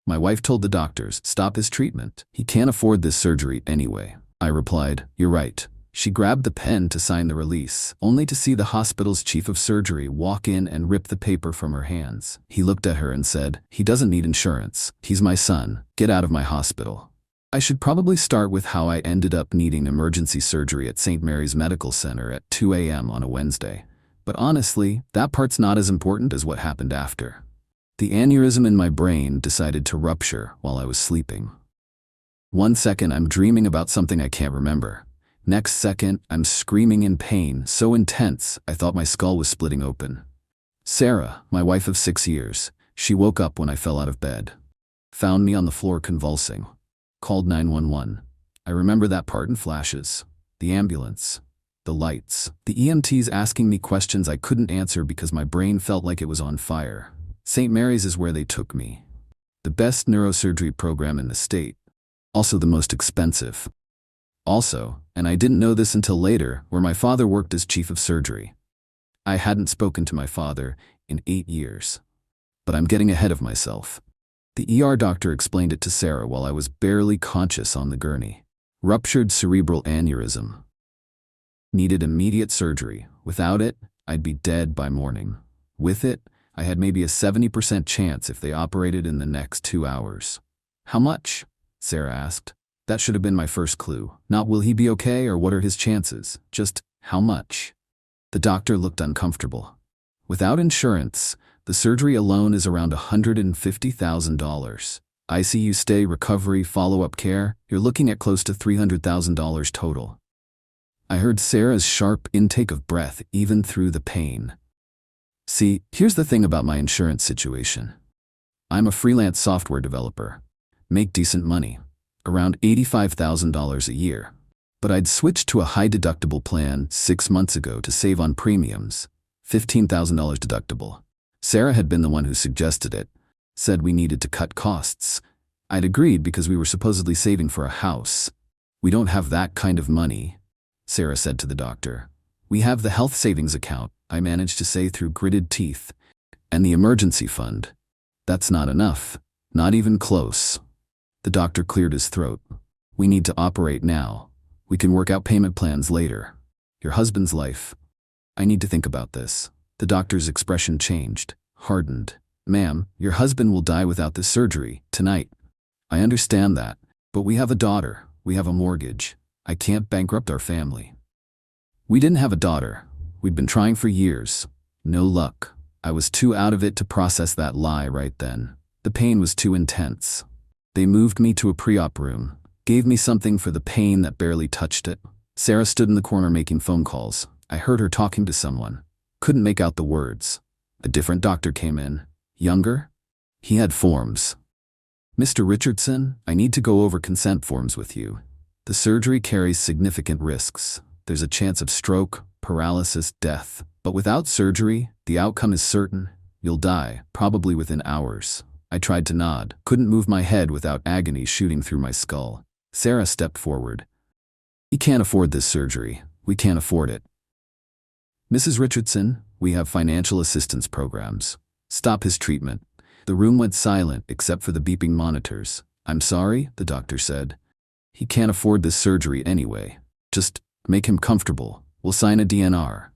My wife told the doctors, stop his treatment. He can't afford this surgery anyway. I replied, you're right. She grabbed the pen to sign the release, only to see the hospital's chief of surgery walk in and rip the paper from her hands. He looked at her and said, he doesn't need insurance. He's my son. Get out of my hospital. I should probably start with how I ended up needing emergency surgery at St. Mary's Medical Center at 2 a.m. on a Wednesday. But honestly, that part's not as important as what happened after. The aneurysm in my brain decided to rupture while I was sleeping. One second, I'm dreaming about something I can't remember. Next second, I'm screaming in pain, so intense I thought my skull was splitting open. Sarah, my wife of 6 years, she woke up when I fell out of bed. Found me on the floor convulsing. Called 911. I remember that part in flashes. The ambulance. The lights. The EMTs asking me questions I couldn't answer because my brain felt like it was on fire. St. Mary's is where they took me. The best neurosurgery program in the state. Also the most expensive. Also, and I didn't know this until later, where my father worked as chief of surgery. I hadn't spoken to my father in 8 years. But I'm getting ahead of myself. The ER doctor explained it to Sarah while I was barely conscious on the gurney. Ruptured cerebral aneurysm. Needed immediate surgery. Without it, I'd be dead by morning. With it, I had maybe a 70% chance if they operated in the next 2 hours. How much? Sarah asked. That should have been my first clue. Not will he be okay or what are his chances, just how much. The doctor looked uncomfortable. Without insurance, the surgery alone is around $150,000. ICU stay, recovery, follow-up care, you're looking at close to $300,000 total. I heard Sarah's sharp intake of breath even through the pain. See, here's the thing about my insurance situation. I'm a freelance software developer. Make decent money. Around $85,000 a year. But I'd switched to a high-deductible plan 6 months ago to save on premiums. $15,000 deductible. Sarah had been the one who suggested it. Said we needed to cut costs. I'd agreed because we were supposedly saving for a house. We don't have that kind of money, Sarah said to the doctor. We have the health savings account, I managed to say through gritted teeth. And the emergency fund. That's not enough. Not even close. The doctor cleared his throat. We need to operate now. We can work out payment plans later. Your husband's life. I need to think about this. The doctor's expression changed, hardened. Ma'am, your husband will die without this surgery, tonight. I understand that, but we have a daughter. We have a mortgage. I can't bankrupt our family. We didn't have a daughter. We'd been trying for years. No luck. I was too out of it to process that lie right then. The pain was too intense. They moved me to a pre-op room, gave me something for the pain that barely touched it. Sarah stood in the corner making phone calls. I heard her talking to someone. Couldn't make out the words. A different doctor came in. Younger? He had forms. Mr. Richardson, I need to go over consent forms with you. The surgery carries significant risks. There's a chance of stroke, paralysis, death. But without surgery, the outcome is certain. You'll die, probably within hours. I tried to nod, couldn't move my head without agony shooting through my skull. Sarah stepped forward. He can't afford this surgery. We can't afford it. Mrs. Richardson, we have financial assistance programs. Stop his treatment. The room went silent except for the beeping monitors. I'm sorry, the doctor said. He can't afford this surgery anyway. Just make him comfortable. We'll sign a DNR.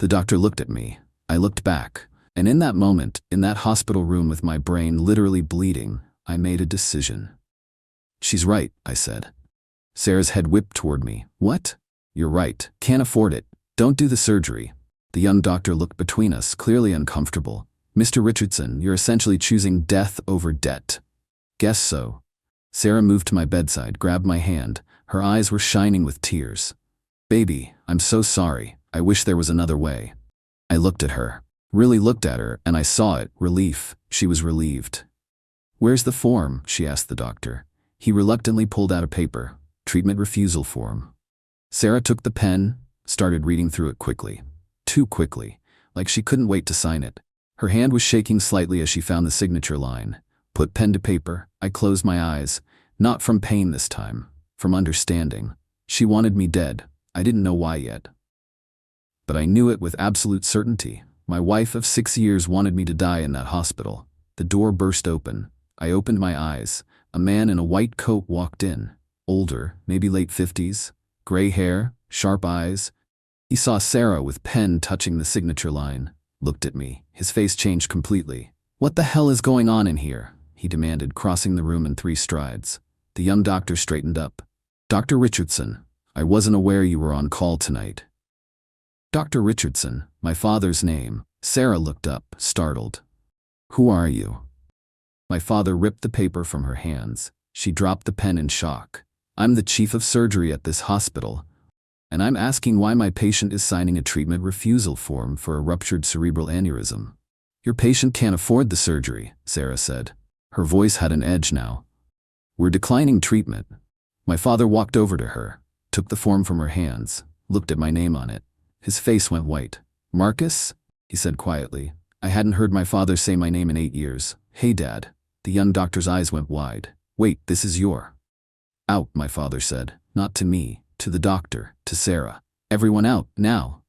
The doctor looked at me. I looked back. And in that moment, in that hospital room with my brain literally bleeding, I made a decision. She's right, I said. Sarah's head whipped toward me. What? You're right. Can't afford it. Don't do the surgery. The young doctor looked between us, clearly uncomfortable. Mr. Richardson, you're essentially choosing death over debt. Guess so. Sarah moved to my bedside, grabbed my hand. Her eyes were shining with tears. Baby, I'm so sorry. I wish there was another way. I looked at her. Really looked at her, and I saw it, relief. She was relieved. Where's the form? She asked the doctor. He reluctantly pulled out a paper. Treatment refusal form. Sarah took the pen, started reading through it quickly. Too quickly, like she couldn't wait to sign it. Her hand was shaking slightly as she found the signature line. Put pen to paper. I closed my eyes. Not from pain this time. From understanding. She wanted me dead. I didn't know why yet. But I knew it with absolute certainty. My wife of 6 years wanted me to die in that hospital. The door burst open. I opened my eyes. A man in a white coat walked in. Older, maybe late 50s. Gray hair, sharp eyes. He saw Sarah with pen touching the signature line. Looked at me. His face changed completely. "What the hell is going on in here?" he demanded, crossing the room in 3 strides. The young doctor straightened up. "Dr. Richardson, I wasn't aware you were on call tonight." "Dr. Richardson, my father's name." Sarah looked up, startled. "Who are you?" My father ripped the paper from her hands. She dropped the pen in shock. "I'm the chief of surgery at this hospital, and I'm asking why my patient is signing a treatment refusal form for a ruptured cerebral aneurysm." "Your patient can't afford the surgery," Sarah said. Her voice had an edge now. "We're declining treatment." My father walked over to her, took the form from her hands, looked at my name on it. His face went white. "Marcus?" he said quietly. I hadn't heard my father say my name in 8 years. "Hey, Dad." The young doctor's eyes went wide. "Wait, this is your..." "Out," my father said. Not to me, to the doctor, to Sarah. "Everyone out, now."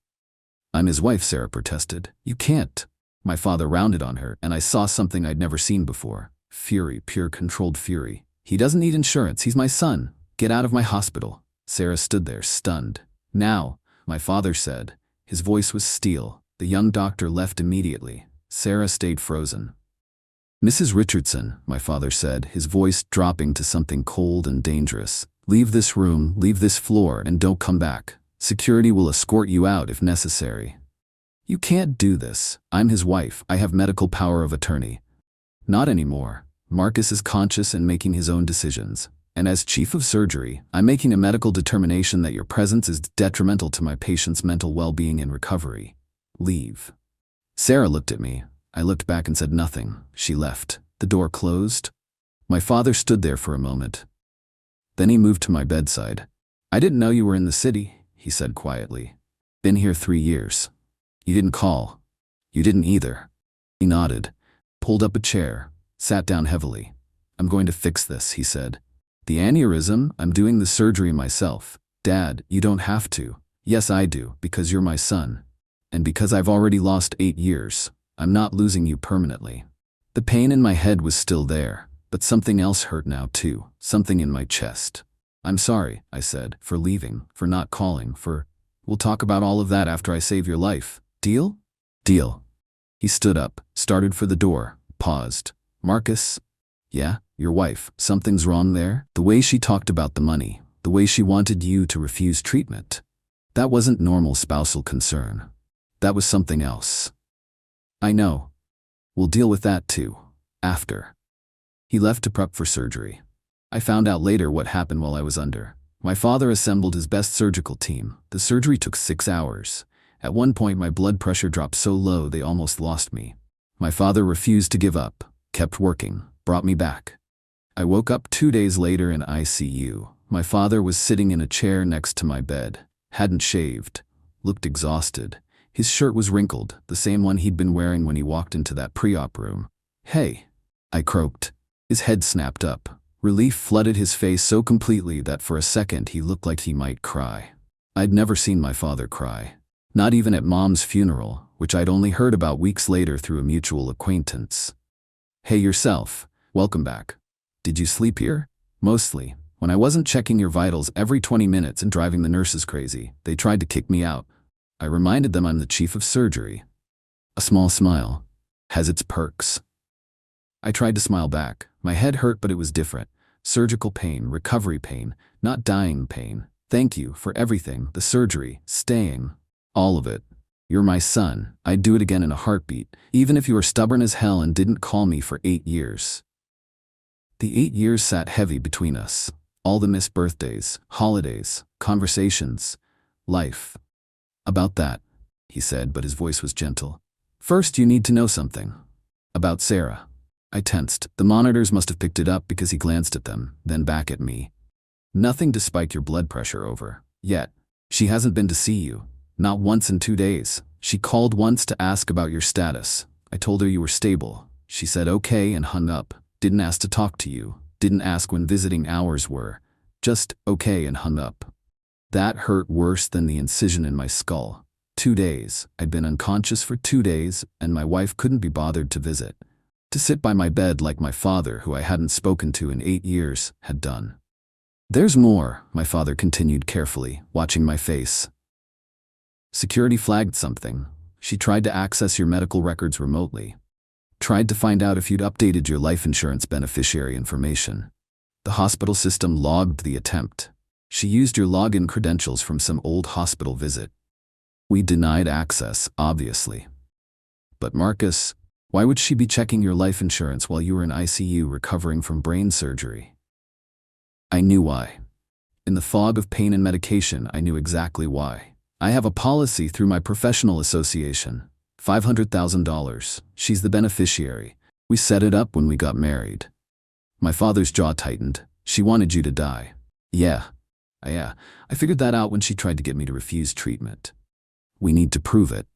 "I'm his wife," Sarah protested. "You can't." My father rounded on her, and I saw something I'd never seen before. Fury, pure controlled fury. "He doesn't need insurance, he's my son. Get out of my hospital." Sarah stood there, stunned. "Now," my father said. His voice was steel. The young doctor left immediately. Sarah stayed frozen. "Mrs. Richardson," my father said, his voice dropping to something cold and dangerous. "Leave this room, leave this floor, and don't come back. Security will escort you out if necessary." "You can't do this. I'm his wife. I have medical power of attorney." "Not anymore. Marcus is conscious and making his own decisions. And as chief of surgery, I'm making a medical determination that your presence is detrimental to my patient's mental well-being and recovery. Leave." Sarah looked at me. I looked back and said nothing. She left. The door closed. My father stood there for a moment. Then he moved to my bedside. "I didn't know you were in the city," he said quietly. "Been here 3 years. You didn't call." "You didn't either." He nodded, pulled up a chair, sat down heavily. "I'm going to fix this," he said. "The aneurysm, I'm doing the surgery myself." "Dad, you don't have to." "Yes, I do, because you're my son. And because I've already lost 8 years. I'm not losing you permanently." The pain in my head was still there, but something else hurt now too, something in my chest. "I'm sorry," I said, "for leaving, for not calling, for... We'll talk about all of that after I save your life. Deal?" "Deal." He stood up, started for the door, paused. "Marcus?" "Yeah, your wife. Something's wrong there?" "The way she talked about the money, the way she wanted you to refuse treatment. That wasn't normal spousal concern. That was something else." "I know. We'll deal with that too. After." He left to prep for surgery. I found out later what happened while I was under. My father assembled his best surgical team. The surgery took 6 hours. At one point my blood pressure dropped so low they almost lost me. My father refused to give up, kept working, brought me back. I woke up 2 days later in ICU. My father was sitting in a chair next to my bed, hadn't shaved, looked exhausted. His shirt was wrinkled, the same one he'd been wearing when he walked into that pre-op room. "Hey," I croaked. His head snapped up. Relief flooded his face so completely that for a second he looked like he might cry. I'd never seen my father cry. Not even at Mom's funeral, which I'd only heard about weeks later through a mutual acquaintance. "Hey yourself, welcome back. Did you sleep here?" "Mostly. When I wasn't checking your vitals every 20 minutes and driving the nurses crazy, they tried to kick me out." I reminded them I'm the chief of surgery. A small smile has its perks. I tried to smile back. My head hurt, but it was different. Surgical pain, recovery pain, not dying pain. "Thank you for everything, the surgery, staying. All of it. You're my son. I'd do it again in a heartbeat, even if you were stubborn as hell and didn't call me for 8 years. The 8 years sat heavy between us. All the missed birthdays, holidays, conversations, life. "About that," he said, but his voice was gentle. "First, you need to know something. About Sarah." I tensed. The monitors must have picked it up because he glanced at them, then back at me. "Nothing to spike your blood pressure over. Yet. She hasn't been to see you. Not once in 2 days. She called once to ask about your status. I told her you were stable. She said okay and hung up. Didn't ask to talk to you. Didn't ask when visiting hours were. Just okay and hung up. That hurt worse than the incision in my skull. 2 days. I'd been unconscious for 2 days, and my wife couldn't be bothered to visit. to sit by my bed like my father, who I hadn't spoken to in 8 years, had done. "There's more," my father continued carefully, watching my face. "Security flagged something. She tried to access your medical records remotely. Tried to find out if you'd updated your life insurance beneficiary information. The hospital system logged the attempt. She used your login credentials from some old hospital visit. We denied access, obviously. But Marcus, why would she be checking your life insurance while you were in ICU recovering from brain surgery?" I knew why. In the fog of pain and medication, I knew exactly why. I have a policy through my professional association. $500,000. She's the beneficiary. We set it up when we got married. My father's jaw tightened. "She wanted you to die." Yeah. I figured that out when she tried to get me to refuse treatment. "We need to prove it."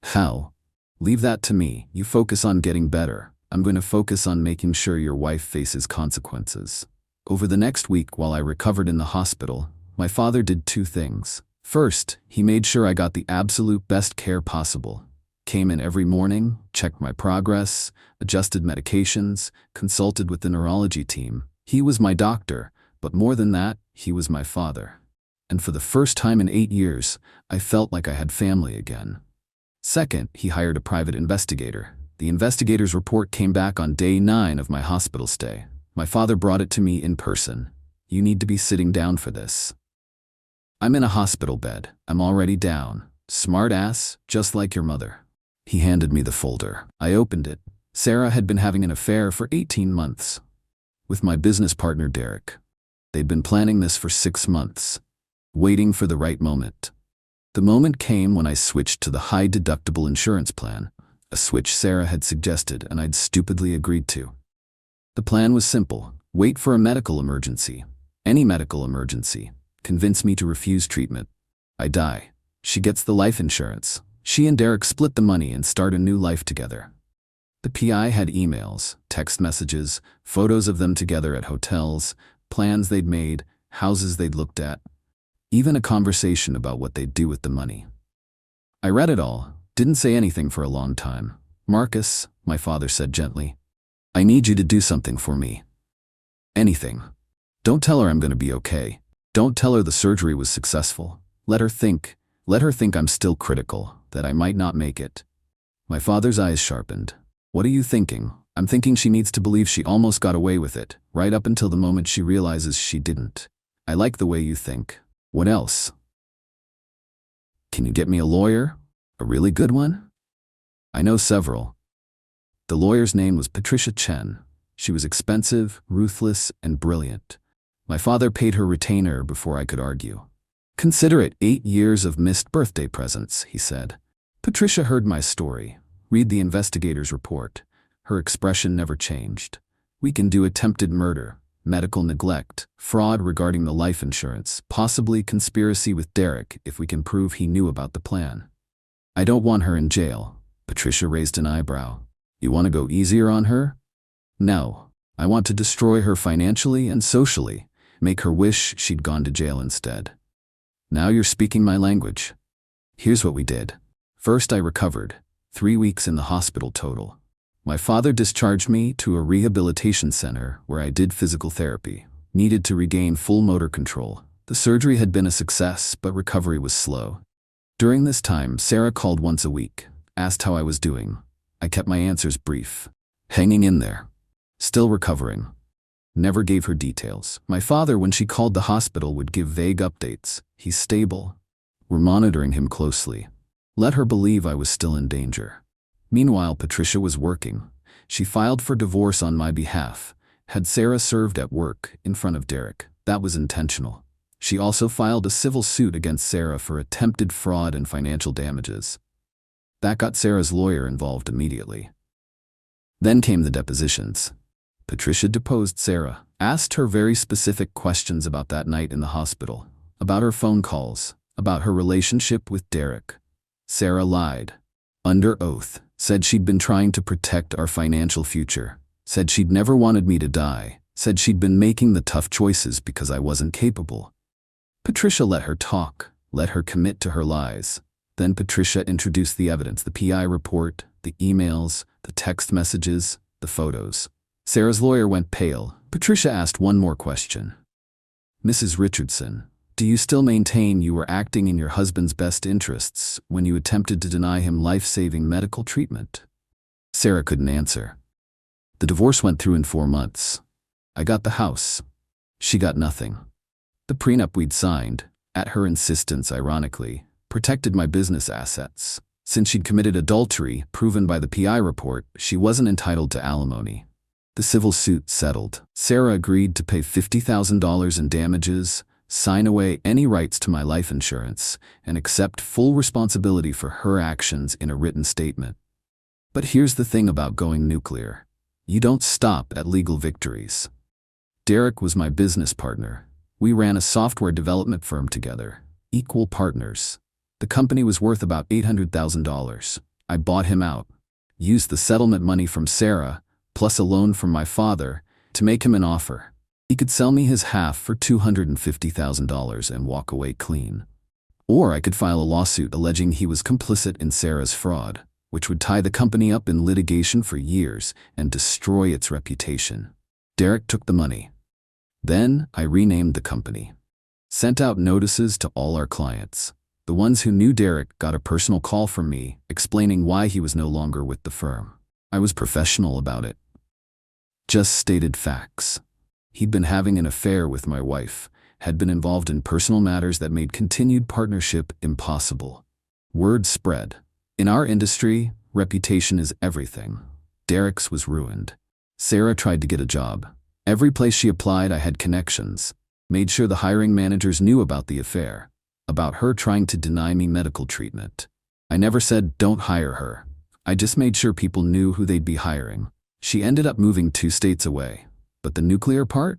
"How?" "Leave that to me. You focus on getting better. I'm going to focus on making sure your wife faces consequences." Over the next week, while I recovered in the hospital, my father did 2 things. First, he made sure I got the absolute best care possible. Came in every morning, checked my progress, adjusted medications, consulted with the neurology team. He was my doctor, but more than that, he was my father. And for the first time in 8 years, I felt like I had family again. Second, he hired a private investigator. The investigator's report came back on day 9 of my hospital stay. My father brought it to me in person. "You need to be sitting down for this." "I'm in a hospital bed. I'm already down. Smart ass, just like your mother." He handed me the folder. I opened it. Sarah had been having an affair for 18 months. With my business partner, Derek. They'd been planning this for 6 months. Waiting for the right moment. The moment came when I switched to the high-deductible insurance plan, a switch Sarah had suggested and I'd stupidly agreed to. The plan was simple. Wait for a medical emergency. Any medical emergency. Convince me to refuse treatment. I die. She gets the life insurance. She and Derek split the money and start a new life together. The PI had emails, text messages, photos of them together at hotels, plans they'd made, houses they'd looked at, even a conversation about what they'd do with the money. I read it all, didn't say anything for a long time. "Marcus," my father said gently, "I need you to do something for me. Anything. Don't tell her I'm going to be okay. Don't tell her the surgery was successful. Let her think I'm still critical, that I might not make it." My father's eyes sharpened. "What are you thinking?" "I'm thinking she needs to believe she almost got away with it, right up until the moment she realizes she didn't." "I like the way you think. What else?" "Can you get me a lawyer? A really good one?" "I know several." The lawyer's name was Patricia Chen. She was expensive, ruthless, and brilliant. My father paid her retainer before I could argue. "Consider it 8 years of missed birthday presents," he said. Patricia heard my story. Read the investigator's report. Her expression never changed. "We can do attempted murder, medical neglect, fraud regarding the life insurance, possibly conspiracy with Derek if we can prove he knew about the plan." "I don't want her in jail." Patricia raised an eyebrow. "You want to go easier on her?" "No. I want to destroy her financially and socially, make her wish she'd gone to jail instead." "Now you're speaking my language." Here's what we did. First, I recovered. 3 weeks in the hospital total. My father discharged me to a rehabilitation center where I did physical therapy. Needed to regain full motor control. The surgery had been a success, but recovery was slow. During this time, Sarah called once a week, asked how I was doing. I kept my answers brief. Hanging in there. Still recovering. Never gave her details. My father, when she called the hospital, would give vague updates. "He's stable. We're monitoring him closely." Let her believe I was still in danger. Meanwhile, Patricia was working. She filed for divorce on my behalf, had Sarah served at work in front of Derek. That was intentional. She also filed a civil suit against Sarah for attempted fraud and financial damages. That got Sarah's lawyer involved immediately. Then came the depositions. Patricia deposed Sarah, asked her very specific questions about that night in the hospital, about her phone calls, about her relationship with Derek. Sarah lied. Under oath, said she'd been trying to protect our financial future, said she'd never wanted me to die, said she'd been making the tough choices because I wasn't capable. Patricia let her talk, let her commit to her lies. Then Patricia introduced the evidence, the PI report, the emails, the text messages, the photos. Sarah's lawyer went pale. Patricia asked one more question. Mrs. Richardson, do you still maintain you were acting in your husband's best interests when you attempted to deny him life-saving medical treatment? Sarah couldn't answer. The divorce went through in 4 months. I got the house. She got nothing. The prenup we'd signed, at her insistence ironically, protected my business assets. Since she'd committed adultery, proven by the PI report, she wasn't entitled to alimony. The civil suit settled. Sarah agreed to pay $50,000 in damages, sign away any rights to my life insurance, and accept full responsibility for her actions in a written statement. But here's the thing about going nuclear. You don't stop at legal victories. Derek was my business partner. We ran a software development firm together, equal partners. The company was worth about $800,000. I bought him out, used the settlement money from Sarah, plus a loan from my father, to make him an offer. He could sell me his half for $250,000 and walk away clean. Or I could file a lawsuit alleging he was complicit in Sarah's fraud, which would tie the company up in litigation for years and destroy its reputation. Derek took the money. Then I renamed the company. Sent out notices to all our clients. The ones who knew Derek got a personal call from me explaining why he was no longer with the firm. I was professional about it. Just stated facts. He'd been having an affair with my wife, had been involved in personal matters that made continued partnership impossible. Word spread. In our industry, reputation is everything. Derek's was ruined. Sarah tried to get a job. Every place she applied, I had connections. Made sure the hiring managers knew about the affair, about her trying to deny me medical treatment. I never said, don't hire her. I just made sure people knew who they'd be hiring. She ended up moving 2 states away. But the nuclear part?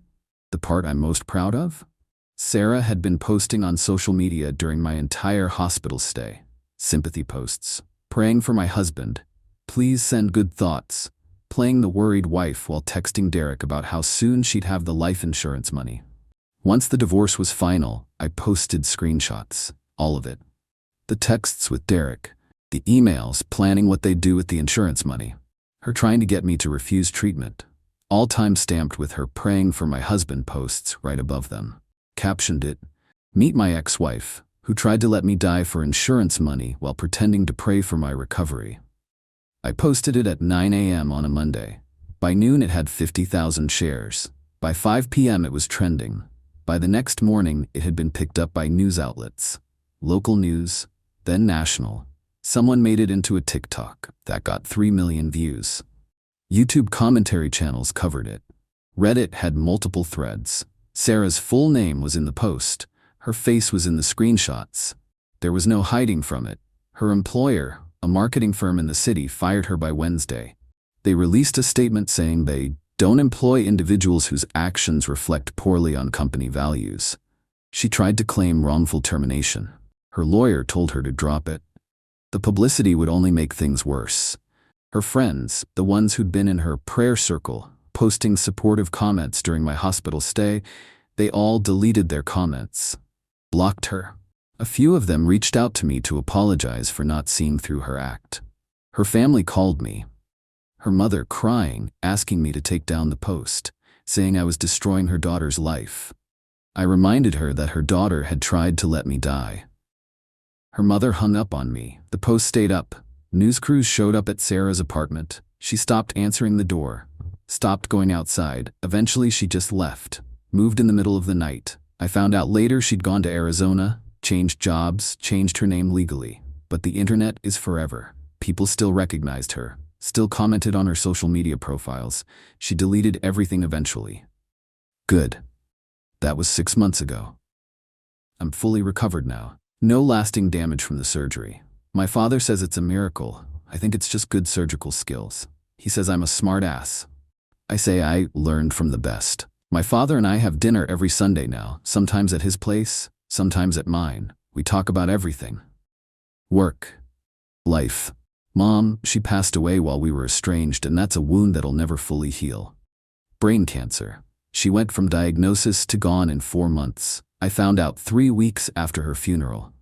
The part I'm most proud of? Sarah had been posting on social media during my entire hospital stay. Sympathy posts. Praying for my husband. Please send good thoughts. Playing the worried wife while texting Derek about how soon she'd have the life insurance money. Once the divorce was final, I posted screenshots. All of it. The texts with Derek. The emails planning what they'd do with the insurance money. Her trying to get me to refuse treatment. All time-stamped with her praying for my husband posts right above them. Captioned it, "Meet my ex-wife, who tried to let me die for insurance money while pretending to pray for my recovery." I posted it at 9 a.m. on a Monday. By noon it had 50,000 shares. By 5 p.m. it was trending. By the next morning it had been picked up by news outlets. Local news, then national. Someone made it into a TikTok that got 3 million views. YouTube commentary channels covered it. Reddit had multiple threads. Sarah's full name was in the post. Her face was in the screenshots. There was no hiding from it. Her employer, a marketing firm in the city, fired her by Wednesday. They released a statement saying they don't employ individuals whose actions reflect poorly on company values. She tried to claim wrongful termination. Her lawyer told her to drop it. The publicity would only make things worse. Her friends, the ones who'd been in her prayer circle, posting supportive comments during my hospital stay, they all deleted their comments. Blocked her. A few of them reached out to me to apologize for not seeing through her act. Her family called me. Her mother crying, asking me to take down the post, saying I was destroying her daughter's life. I reminded her that her daughter had tried to let me die. Her mother hung up on me. The post stayed up. News crews showed up at Sarah's apartment. She stopped answering the door, stopped going outside. Eventually she just left, moved in the middle of the night. I found out later she'd gone to Arizona, changed jobs, changed her name legally. But the internet is forever. People still recognized her, still commented on her social media profiles. She deleted everything eventually. Good. That was 6 months ago. I'm fully recovered now. No lasting damage from the surgery. My father says it's a miracle. I think it's just good surgical skills. He says I'm a smart ass. I say I learned from the best. My father and I have dinner every Sunday now, sometimes at his place, sometimes at mine. We talk about everything. Work. Life. Mom, she passed away while we were estranged, and that's a wound that'll never fully heal. Brain cancer. She went from diagnosis to gone in 4 months. I found out 3 weeks after her funeral.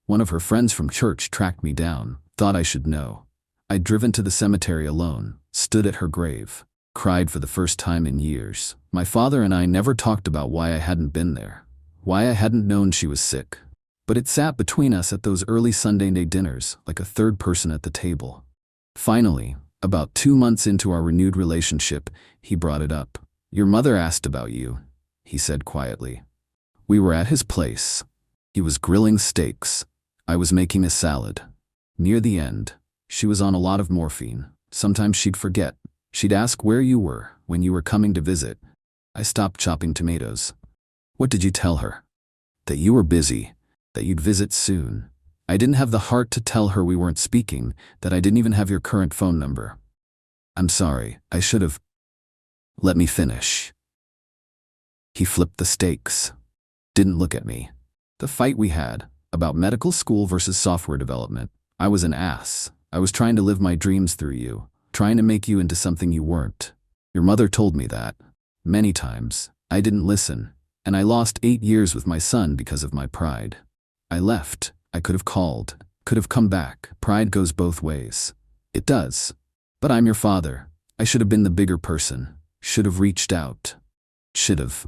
One of her friends from church tracked me down, thought I should know. I'd driven to the cemetery alone, stood at her grave, cried for the first time in years. My father and I never talked about why I hadn't been there, why I hadn't known she was sick. But it sat between us at those early Sunday night dinners, like a third person at the table. Finally, about 2 months into our renewed relationship, he brought it up. "Your mother asked about you," he said quietly. We were at his place. He was grilling steaks. I was making a salad. Near the end, she was on a lot of morphine. Sometimes she'd forget. She'd ask where you were when you were coming to visit. I stopped chopping tomatoes. "What did you tell her?" "That you were busy, that you'd visit soon." I didn't have the heart to tell her we weren't speaking, that I didn't even have your current phone number. "I'm sorry, I should have." "Let me finish." He flipped the steaks. Didn't look at me. The fight we had, about medical school versus software development. I was an ass. I was trying to live my dreams through you, trying to make you into something you weren't. Your mother told me that. Many times. I didn't listen, and I lost 8 years with my son because of my pride. I left. I could have called, could have come back. Pride goes both ways. It does. But I'm your father. I should have been the bigger person. Should have reached out. Should have.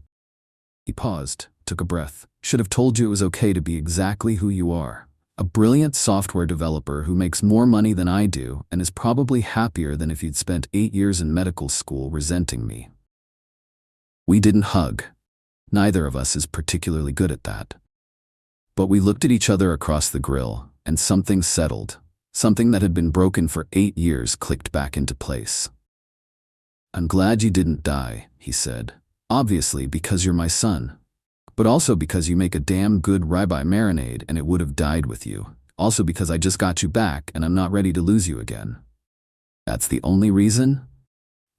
He paused, took a breath. Should have told you it was okay to be exactly who you are. A brilliant software developer who makes more money than I do and is probably happier than if you'd spent 8 years in medical school resenting me. We didn't hug. Neither of us is particularly good at that. But we looked at each other across the grill, and something settled. Something that had been broken for 8 years clicked back into place. "I'm glad you didn't die," he said. "Obviously because you're my son. But also because you make a damn good ribeye marinade and it would have died with you. Also because I just got you back and I'm not ready to lose you again." "That's the only reason?"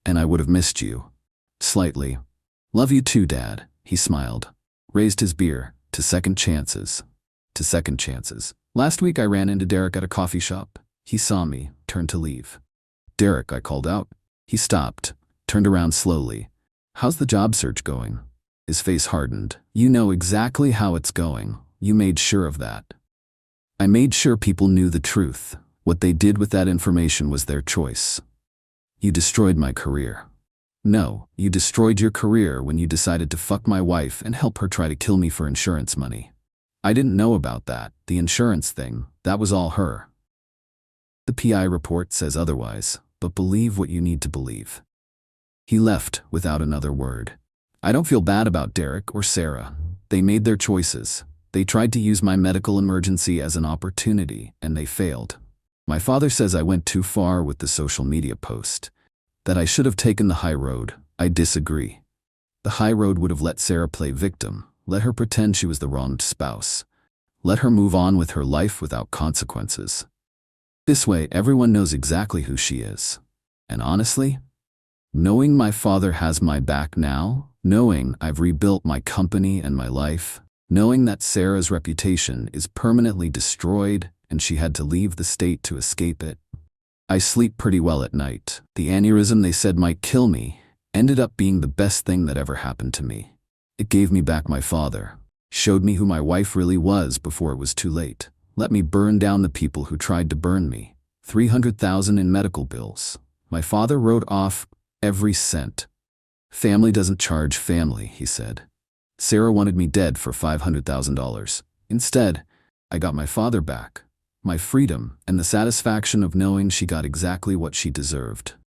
"And I would have missed you. Slightly. Love you too, Dad," he smiled. Raised his beer. "To second chances. To second chances." Last week I ran into Derek at a coffee shop. He saw me, turned to leave. "Derek," I called out. He stopped, turned around slowly. "How's the job search going?" His face hardened. "You know exactly how it's going. You made sure of that." "I made sure people knew the truth. What they did with that information was their choice." "You destroyed my career." "No, you destroyed your career when you decided to fuck my wife and help her try to kill me for insurance money." "I didn't know about that, the insurance thing. That was all her. The PI report says otherwise, but believe what you need to believe." He left without another word. I don't feel bad about Derek or Sarah. They made their choices. They tried to use my medical emergency as an opportunity, and they failed. My father says I went too far with the social media post. That I should have taken the high road. I disagree. The high road would have let Sarah play victim, let her pretend she was the wronged spouse, let her move on with her life without consequences. This way, everyone knows exactly who she is. And honestly, knowing my father has my back now, knowing I've rebuilt my company and my life, knowing that Sarah's reputation is permanently destroyed and she had to leave the state to escape it, I sleep pretty well at night. The aneurysm they said might kill me ended up being the best thing that ever happened to me. It gave me back my father, showed me who my wife really was before it was too late, let me burn down the people who tried to burn me. $300,000 in medical bills. My father wrote off every cent. "Family doesn't charge family," he said. Sarah wanted me dead for $500,000. Instead, I got my father back, my freedom, and the satisfaction of knowing she got exactly what she deserved.